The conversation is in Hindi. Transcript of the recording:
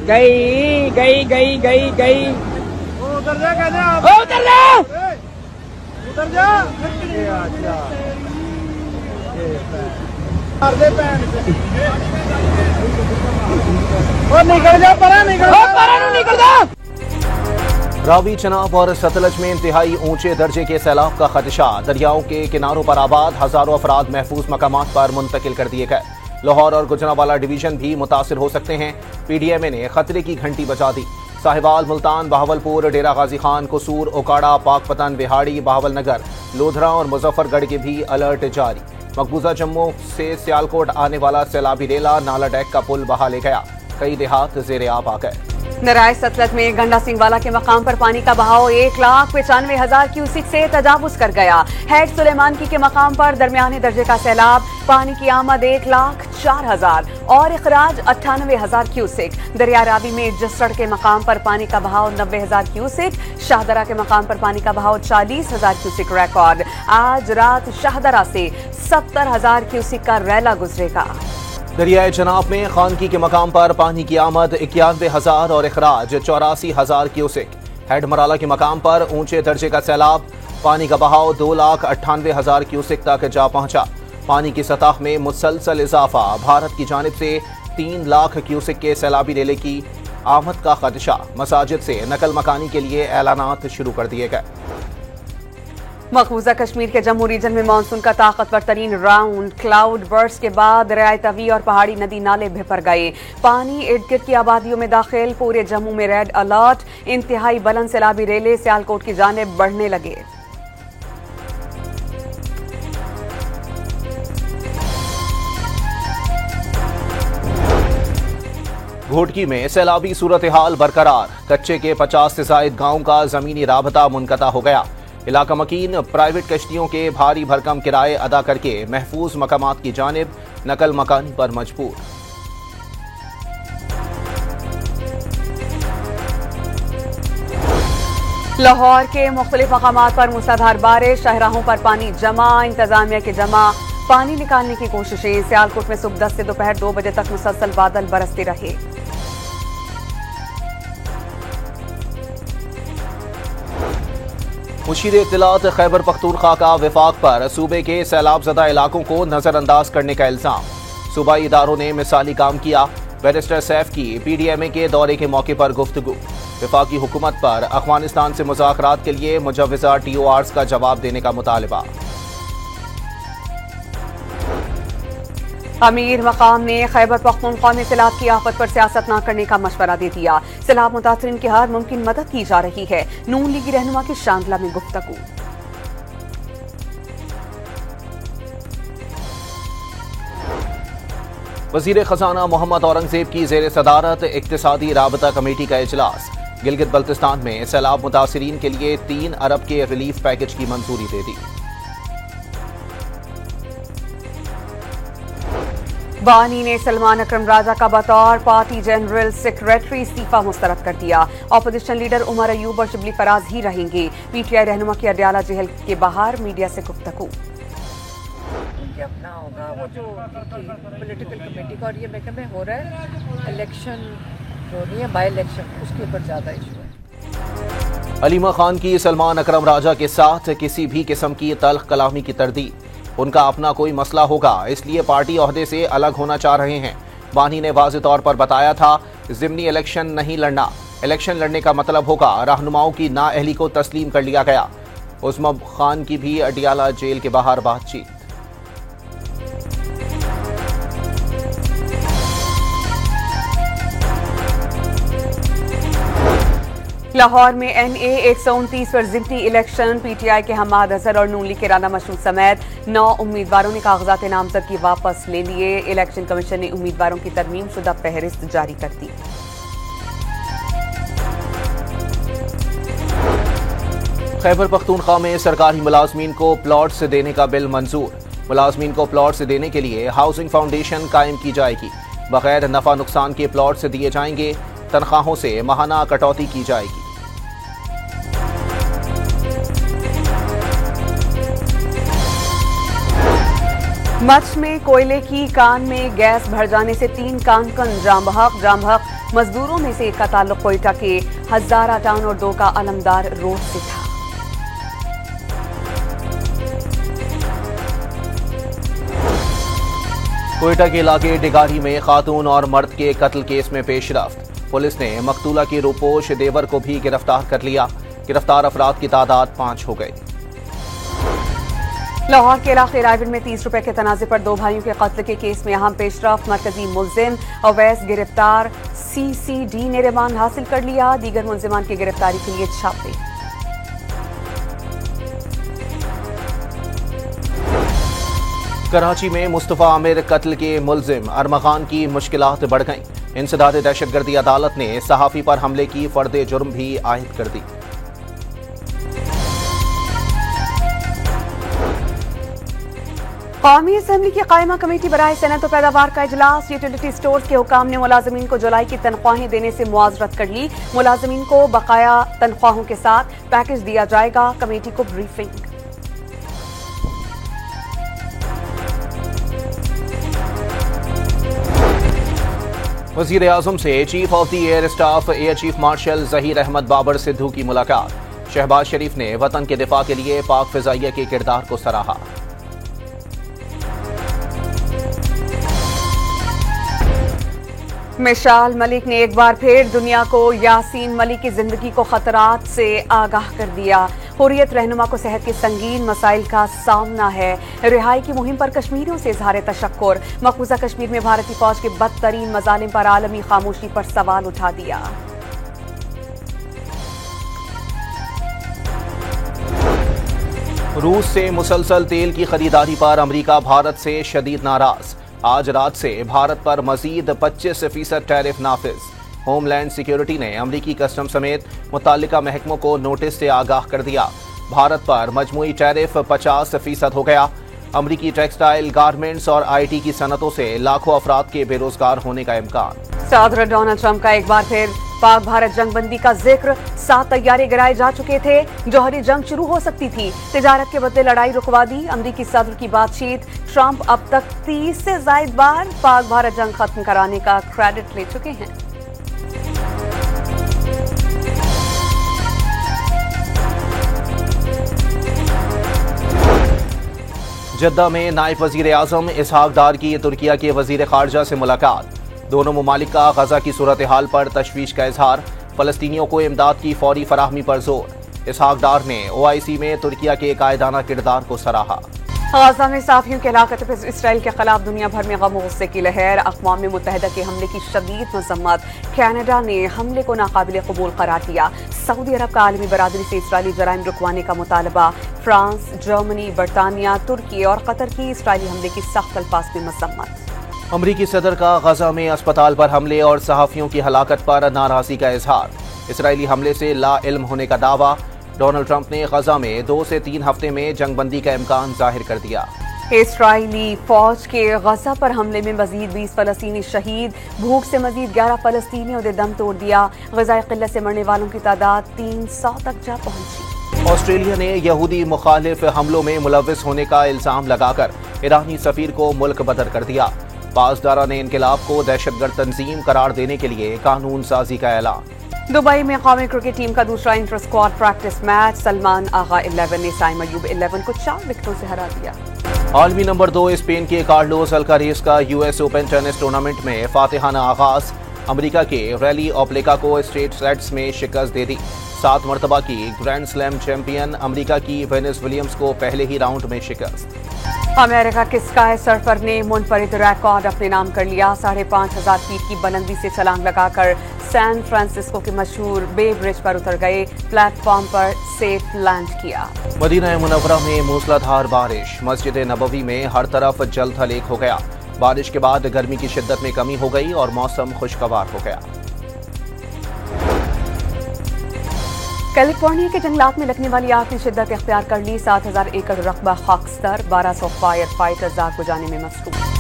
गई गई गई गई गई। उतर जा, कहते हैं उतर जा, उतर जा। मार दे पैन और निकल जा, परा निकल जा, परा निकल जा। रावी, चनाब और सतलज में इंतहाई ऊंचे दर्जे के सैलाब का खदशा। दरियाओं के किनारों पर आबाद हजारों अफराद महफूज मकामात पर मुंतकिल कर दिए गए। लाहौर और गुजरांवाला डिवीजन भी मुतासिर हो सकते हैं। PDMA ने खतरे की घंटी बजा दी। साहिवाल, मुल्तान, बहावलपुर, डेरा गाजी खान, कसूर, ओकाड़ा, पाकपतन, बिहाड़ी, बहावलनगर, लोधरा और मुजफ्फरगढ़ के भी अलर्ट जारी। मकबूजा जम्मू से सियालकोट आने वाला सैलाबी रेला नाला डैक का पुल बहा ले गया। कई देहात ज़ेरे आब आ गए। नारायण सतलज में गंडा सिंह वाला के मकाम पर पानी का बहाव 1,95,000 क्यूसिक से तजावुज कर गया। हेड सुलेमानकी के मकाम पर दरमियाने दर्जे का सैलाब, पानी की आमद 1,04,000 और इखराज 98,000 क्यूसिक। दरिया रावी में जसड़ के मकाम पर पानी का बहाव 90,000 क्यूसिक। शाहदरा के मकाम पर पानी का बहाव 40,000 क्यूसिक रिकॉर्ड। आज रात शाहदरा से 70,000 क्यूसिक का रैला गुजरेगा। दरियाए चनाब में खानकी के मकाम पर पानी की आमद 91,000 और इखराज 84,000 क्यूसिक। हेड मराला के मकाम पर ऊंचे दर्जे का सैलाब, पानी का बहाव 2,98,000 क्यूसिक तक जा पहुंचा। पानी की सतह में मुसलसल इजाफा। भारत की जानिब से 3 लाख क्यूसिक के सैलाबी रेले की आमद का खदशा। मसाजिद से नकल मकानी के लिए ऐलानात शुरू कर दिए गए। मकबूजा कश्मीर के जम्मू रीजन में मानसून का ताकतवर तरीन राउंड क्लाउड बर्स्ट के बाद दरियाए तवी और पहाड़ी नदी नाले भिपर गए। पानी इर्द गिर्द की आबादियों में दाखिल। पूरे जम्मू में रेड अलर्ट। इंतहाई बुलंद सैलाबी रेले सियालकोट की जानिब बढ़ने लगे। घोटकी में सैलाबी सूरत हाल बरकरार। कच्चे के 50 से जायद गांव का जमीनी राबता मुनक़ता हो गया। इलाका मकीन प्राइवेट कश्तियों के भारी भरकम किराए अदा करके महफूज मकामात की जानिब नकल मकानी पर मजबूर। लाहौर के मुख्तलिफ मकामात पर मूसलाधार बारिश। शाहराहों पर पानी जमा, इंतजामिया के जमा पानी निकालने की कोशिशें। सियालकोट में सुबह 10 से दोपहर 2 बजे तक मुसलसल बादल बरसते रहे। मुशीर इत्तलात खैबर पख्तूनख्वा का विफाक पर सूबे के सैलाबजदा इलाकों को नजरअंदाज करने का इल्जाम। सूबाई इदारों ने मिसाली काम किया। बैरिस्टर सैफ की PDMA के दौरे के मौके पर गुफ्तगू। विफाकी हुकूमत पर अफगानिस्तान से मुज़ाकरात के लिए मुजव्वज़ा TORs का जवाब देने का मुतालबा। अमीर मकाम ने खैबर पख्तूनख्वा में सैलाब की आफत पर सियासत न करने का मशवरा दे दिया। सैलाब मुतासरीन की हर मुमकिन मदद की जा रही है। नून लीगी रहनुमा की शांगला में गुफ्तगू। वजीर खजाना मोहम्मद औरंगजेब की जेर सदारत इक्तिसादी राबता कमेटी का इजलास। गिलगित बल्तिस्तान में सैलाब मुतासरीन के लिए 3 अरब के रिलीफ पैकेज की मंजूरी दे दी। बानी ने सलमान अकरम राजा का बतौर पार्टी जनरल सेक्रेटरी इस्तीफा मुस्तरद कर दिया। अपोजिशन लीडर उमर अयूब और शिबली फराज ही रहेंगे। PTI रहनुमा की अडयाला जेल के बाहर मीडिया से गुफ्तगू। उनके अपना होगा वो जो पॉलिटिकल कमेटी का, और ये मैं हो रहा है इलेक्शन जो नहीं है बाई इलेक्शन, उसके ऊपर ज़्यादा इशू है। अलीमा खान की सलमान अकरम राजा के साथ किसी भी किस्म की तल्ख कलामी की तरदीद। उनका अपना कोई मसला होगा, इसलिए पार्टी ओहदे से अलग होना चाह रहे हैं। बानी ने वाज़ेह तौर पर बताया था ज़िमनी इलेक्शन नहीं लड़ना। इलेक्शन लड़ने का मतलब होगा रहनुमाओं की नाअहली को तस्लीम कर लिया गया। उस्मान खान की भी अडियाला जेल के बाहर बातचीत। लाहौर में NA 129 पर ज़िमनी इलेक्शन। PTI के हमाद अजहर और नून लीग के राना मशरूद समेत 9 उम्मीदवारों ने कागजात नामजदगी वापस ले लिए। इलेक्शन कमीशन ने उम्मीदवारों की तरमीम शुदा फहरिस्त जारी कर दी। खैबर पख्तूनख्वा में सरकारी मुलाजमीन को प्लॉट्स देने का बिल मंजूर। मुलाजमीन को प्लॉट्स देने के लिए हाउसिंग फाउंडेशन कायम की जाएगी। बगैर नफा नुकसान के प्लॉट्स दिए जाएंगे। तनख्वाहों से माहाना कटौती की जाएगी। मच्छ में कोयले की कान में गैस भर जाने से 3 कानकन जाम बहक मजदूरों में से एक का ताल्लुक कोयटा के हजारा टाउन और 2 का अलमदार रोड से था। कोयटा के इलाके डिगारी में खातून और मर्द के कत्ल केस में पेशरफ्त। पुलिस ने मकतूला के रूपोश देवर को भी गिरफ्तार कर लिया। गिरफ्तार अफराद की तादाद 5 हो गई। लाहौर के इलाके रायविंड में 30 रुपए के तनाजे पर 2 भाइयों के कत्ल के केस में अहम पेशरफ्त। मरकजी मुल्जिम अवैस गिरफ्तार। CCD ने रिमांड हासिल कर लिया। दीगर मुल्जिमान की गिरफ्तारी के लिए छापे। कराची में मुस्तफा आमिर कत्ल के मुल्जिम अरमगान की मुश्किलात बढ़ गईं। इंसदाद दहशतगर्दी अदालत ने सहाफी पर हमले की फर्द जुर्म भी आयद कर दी। कौमी असेंबली की कायमा कमेटी बराए सनत और पैदावार का इजलास। यूटिलिटी स्टोर्स के हुकाम ने मुलाजमीन को जुलाई की तनख्वाहें देने से मुआवजत कर ली। मुलाजमीन को बकाया तनख्वाहों के साथ पैकेज दिया जाएगा। कमेटी को ब्रीफिंग। वजीर आजम से chief of the air staff air chief marshal Zaheer Ahmed Babar Sidhu की मुलाकात। शहबाज शरीफ ने वतन के दिफा के लिए पाक फिजाइया के किरदार को सराहा। मिशाल मलिक ने एक बार फिर दुनिया को यासीन मलिक की जिंदगी को खतरात से आगाह कर दिया। हुर्रियत रहनुमा को सेहत के संगीन मसाइल का सामना है। रिहाई की मुहिम पर कश्मीरियों से इजहार तशक्कुर। मकबूजा कश्मीर में भारतीय फौज के बदतरीन मजालिम पर आलमी खामोशी पर सवाल उठा दिया। रूस से मुसलसल तेल की खरीदारी पर अमरीका भारत से शदीद नाराज। आज रात से भारत पर मजीद 25% टैरिफ नाफिज। होमलैंड सिक्योरिटी ने अमरीकी कस्टम समेत मुतालिका महकमों को नोटिस से आगाह कर दिया। भारत पर मजमूई टैरिफ 50% हो गया। अमरीकी टेक्सटाइल, गारमेंट्स और IT की सनतों से लाखों अफराद के बेरोजगार होने का इम्कान। सदर डोनाल्ड ट्रंप का एक बार फिर पाक भारत जंगबंदी का जिक्र। 7 तैयारे गिराए जा चुके थे। जौहरी जंग शुरू हो सकती थी। तिजारत के बदले लड़ाई रुकवा दी। अमरीकी सदर की बातचीत। ट्रंप अब तक 30 से ज्यादा बार पाक भारत जंग खत्म कराने का क्रेडिट ले चुके हैं। जद्दा में नायब वजीर आजम इसहाक डार की तुर्किया के वजीर खारजा से मुलाकात। दोनों ममालिक का गजा की सूरत हाल पर तशवीश का इजहार। फलस्तीनियों को इमदाद की फौरी फराहमी पर जोर। इसहाक डार ने OIC में तुर्किया के कायदाना किरदार को सराहा। गजा में साफियों के हलाकत पर इसराइल के खिलाफ दुनिया भर में गम गुस्से की लहर। अक़वाम मुत्तहिदा के हमले की शदीद मजम्मत। कनाडा ने हमले को नाकाबिल कबूल करार दिया। सऊदी अरब का आलमी बरादरी से इसराइली जराइम रुकवाने का मुतालबा। फ्रांस, जर्मनी, बरतानिया, तुर्की और कतर की इसराइली हमले की सख्त अल्फाज में मजम्मत। अमरीकी सदर का गजा में अस्पताल पर हमले और सहाफियों की हलाकत पर नाराजगी का इजहार। इसराइली हमले से ला इल्म होने का दावा। डोनाल्ड ट्रंप ने गजा में 2 से 3 हफ्ते में जंगबंदी का इम्कान जाहिर कर दिया। इसराइली फौज के गजा पर हमले में मजीद 20 फलस्तीनी शहीद। भूख से मजीद 11 फलस्तीनियों ने दम तोड़ दिया। ग़िज़ाई क़िल्लत से मरने वालों की तादाद 300 तक जा पहुंची। ऑस्ट्रेलिया ने यहूदी मुखालिफ हमलों में मुलव्विस होने का इल्जाम लगाकर ईरानी सफीर को मुल्क बदर कर दिया। पासदारा ने इनकलाब को दहशतगर्द तंजीम करार देने के लिए कानून साजी का ऐलान। दुबई में कौमी क्रिकेट टीम का दूसरा inter squad practice match. Salman Agha 11 ने साइम अयूब 11 को 4 विकेटों से हरा दिया। आलमी नंबर 2 स्पेन के कार्लोस अल्कारेज का US ओपन टेनिस टूर्नामेंट में फातिहाना आगाज। अमेरिका के रैली ओप्लेका को स्ट्रेट सेट्स में शिकस्त दे दी। 7 मरतबा की ग्रैंड स्लैम चैंपियन अमेरिका की वेनिस विलियम्स को पहले ही राउंड में शिकस्त। अमेरिका के स्काई सर्फर ने मुनफरिद रिकॉर्ड अपने नाम कर लिया। 5,500 फीट की बुलंदी से छलांग लगाकर सैन फ्रांसिस्को के मशहूर बे ब्रिज पर उतर गए। प्लेटफॉर्म पर सेफ लैंड किया। मदीना मुनव्वरा में मूसलाधार बारिश। मस्जिद नबवी में हर तरफ जल थल एक हो गया। बारिश के बाद गर्मी की शिद्दत में कमी हो गई और मौसम खुशगवार हो गया। कैलिफोर्निया के जंगलात में लगने वाली आग ने शिद्दत इख्तियार कर ली। 7,000 एकड़ रकबा खाकस्तर। 1,200 फायर फाइटर्स आग बुझाने में मसरूफ।